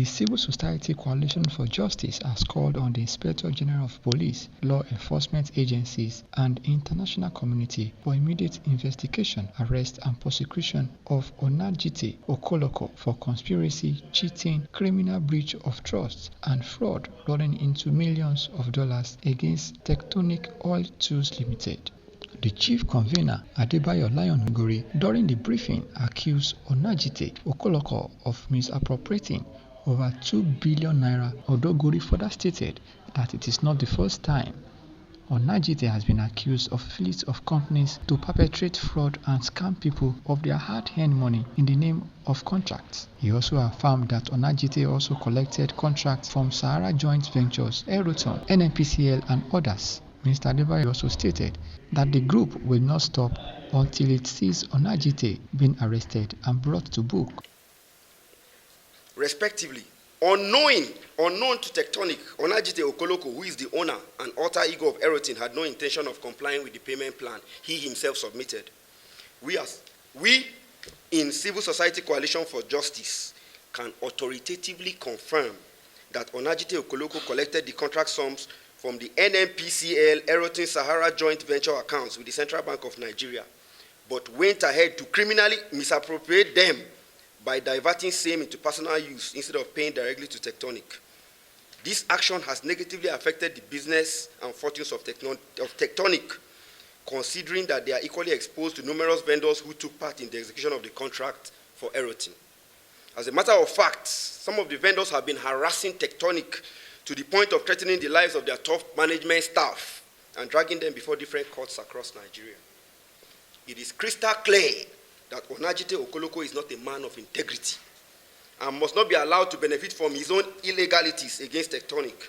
The Civil Society Coalition for Justice has called on the Inspector General of Police, law enforcement agencies, and international community for immediate investigation, arrest, and prosecution of Onajite Okoloko for conspiracy, cheating, criminal breach of trust, and fraud rolling into millions of dollars against Tectonic Oil Tools Limited. The chief convener, Adebayo Ogorri, during the briefing accused Onajite Okoloko of misappropriating over 2 billion naira. Ogorri further stated that it is not the first time Onajite has been accused of fleets of companies to perpetrate fraud and scam people of their hard-earned money in the name of contracts. He also affirmed that Onajite also collected contracts from Sahara joint ventures, Eroton NNpcl, and others. Mr. Adebayo also stated that the group will not stop until it sees Onajite being arrested and brought to book. Respectively, unknown to Tectonic, Onajite Okoloko, who is the owner and alter ego of Eroton, had no intention of complying with the payment plan he himself submitted. We in Civil Society Coalition for Justice can authoritatively confirm that Onajite Okoloko collected the contract sums from the NNpcl Eroton Sahara joint venture accounts with the Central Bank of Nigeria, but went ahead to criminally misappropriate them by diverting same into personal use instead of paying directly to Tectonic. This action has negatively affected the business and fortunes of Tectonic, considering that they are equally exposed to numerous vendors who took part in the execution of the contract for Eroton. As a matter of fact, some of the vendors have been harassing Tectonic to the point of threatening the lives of their top management staff and dragging them before different courts across Nigeria. It is crystal clear that Onajite Okoloko is not a man of integrity and must not be allowed to benefit from his own illegalities against Tectonic.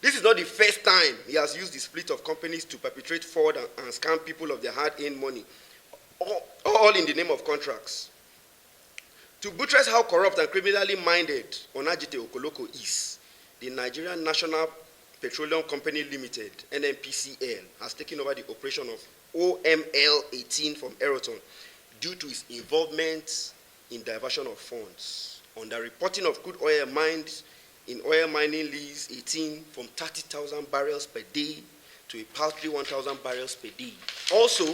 This is not the first time he has used the split of companies to perpetrate fraud and scam people of their hard-earned money, all in the name of contracts. To buttress how corrupt and criminally minded Onajite Okoloko is, the Nigerian National Petroleum Company Limited, NNpcl, has taken over the operation of OML-18 from Eroton due to his involvement in diversion of funds. On the reporting of crude oil mined in oil mining lease 18 from 30,000 barrels per day to a paltry 1,000 barrels per day. Also,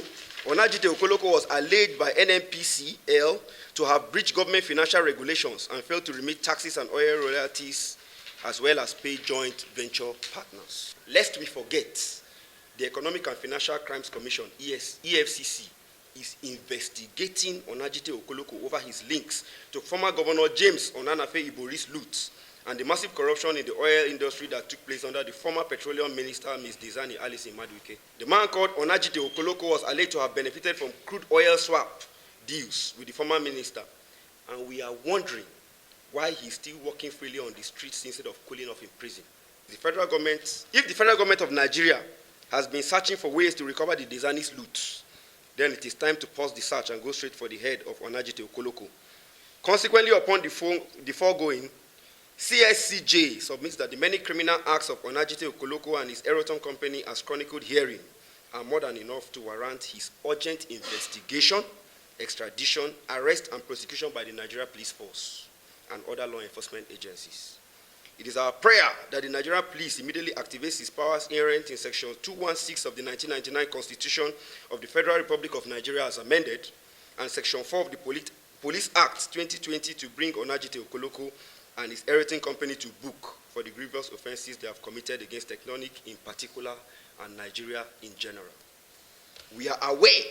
Onajite Okoloko was alleged by NNpcl to have breached government financial regulations and failed to remit taxes and oil royalties, as well as pay joint venture partners. Lest we forget, the Economic and Financial Crimes Commission, EFCC, is investigating Onajite Okoloko over his links to former Governor James Onanafe Ibori's loot and the massive corruption in the oil industry that took place under the former Petroleum Minister, Ms. Dizani Alice Maduike. The man called Onajite Okoloko was alleged to have benefited from crude oil swap deals with the former minister, and we are wondering why he's still working freely on the streets instead of cooling off in prison. If the federal government of Nigeria has been searching for ways to recover the Dizani's loot, then it is time to pause the search and go straight for the head of Onajite Okoloko. Consequently, upon the foregoing, CSCJ submits that the many criminal acts of Onajite Okoloko and his Eroton company as chronicled herein are more than enough to warrant his urgent investigation, extradition, arrest, and prosecution by the Nigeria Police Force and other law enforcement agencies. It is our prayer that the Nigerian police immediately activates its powers inherent in Section 216 of the 1999 Constitution of the Federal Republic of Nigeria as amended, and Section 4 of the Police Act 2020 to bring Onajite Okoloko and his Eroton company to book for the grievous offenses they have committed against Tectonic in particular and Nigeria in general. We are aware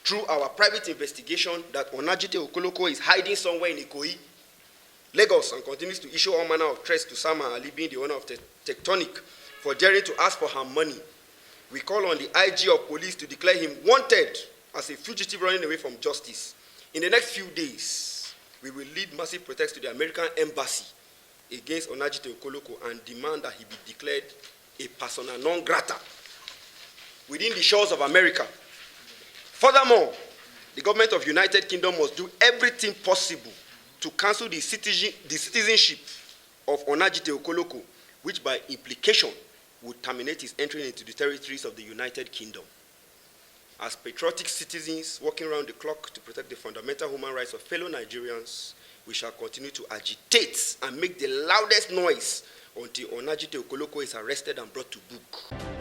through our private investigation that Onajite Okoloko is hiding somewhere in Ikoyi, Lagos, and continues to issue all manner of threats to Sama Ali, being the owner of Tectonic, for daring to ask for her money. We call on the IG of police to declare him wanted as a fugitive running away from justice. In the next few days, we will lead massive protests to the American embassy against Onajite Okoloko and demand that he be declared a persona non grata within the shores of America. Furthermore, the government of United Kingdom must do everything possible to cancel the citizenship of Onajite Okoloko, which by implication would terminate his entry into the territories of the United Kingdom. As patriotic citizens working around the clock to protect the fundamental human rights of fellow Nigerians, we shall continue to agitate and make the loudest noise until Onajite Okoloko is arrested and brought to book.